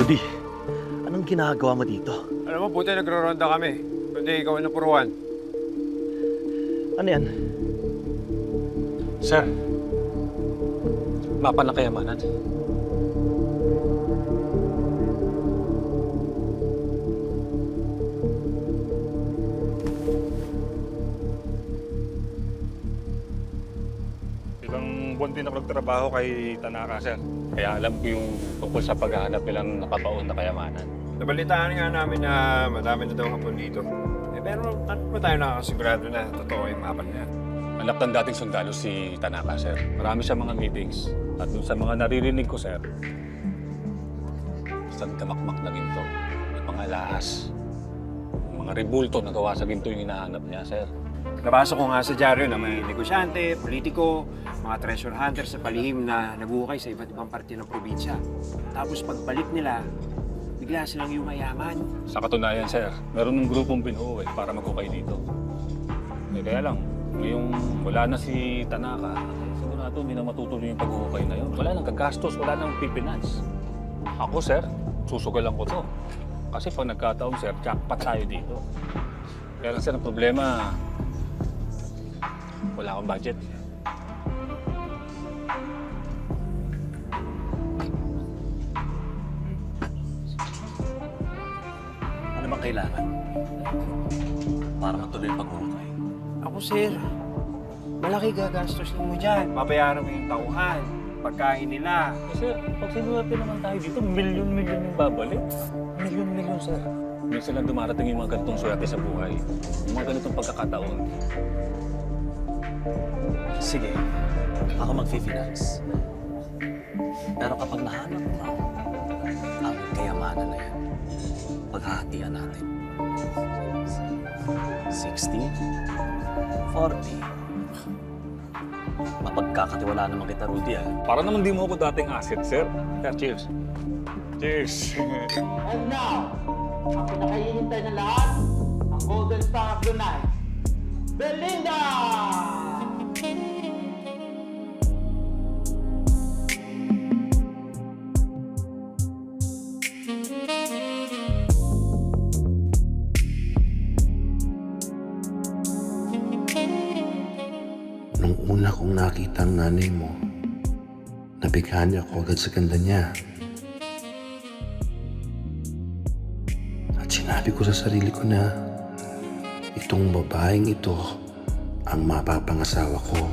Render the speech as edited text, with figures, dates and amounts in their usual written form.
Rudy, anong ginagawa mo dito? Alam mo, buti nagro-ronda kami. Kundi ikaw ang napuruan. Ano yan? Sir, mapa ng kayamanan. Ilang buwan din ako nagtrabaho kay Tanaka, sir. Kaya alam ko yung tungkol sa paghahanap nilang napapaon na kayamanan. Nabalitaan nga namin na madami na daw hapon dito. Pero ano pa tayo nakakasigurado na totoo yung mapa niya? Anak ng dating sundalo si Tanaka, sir. Marami siya mga meetings. At dun sa mga naririnig ko, sir, isang damakmak na ginto. May mga lahas. Mga rebulto na gawa sa ginto yung hinahanap niya, sir. Nabasa ko nga sa dyaryo na may negosyante, politiko, mga treasure hunter sa palihim na naguhukay sa iba't ibang parte ng probinsya. Tapos pagbalik nila, bigla silang yumayaman. Sa katunayan, sir, meron ng grupong binuo para maghukay dito. Kaya lang, ngayong wala na si Tanaka, sigurado hindi na matutuloy yung paghuhukay na yun. Wala nang gagastos, wala nang pipinance. Ako, sir, susugalan ko to. Kasi pag nagkataon, sir, jackpot tayo dito. Kaya lang, sir, ang problema, wala akong budget. Ano bang kailangan? Para matuloy ang paghuhukay. Ako, sir, malaki gagastos mo dyan. Babayaran mo yung tauhan, pagkain nila. Sir, pag sinuwerte naman tayo dito, milyon-milyon yung babalik. Milyon-milyon, sir. Minsan lang dumarating yung mga ganitong swerte sa buhay. Yung mga ganitong pagkakataon. Sige, ako mag-finance. Pero kapag nahanap mo ang kayamanan na yan, paghahatian natin. 60, 40. Mapagkakatiwalaan naman kita, Rudy, ah. Para naman di mo ako dating asset, sir. Kaya cheers. Cheers. And now, ang pinakahihintay na lahat, ang Golden Star of the Night, Belinda! Nung una kong nakita ang nanay mo, nabighan niya ako agad sa ganda niya. At sinabi ko sa sarili ko na itong babaeng ito ang mapapangasawa ko.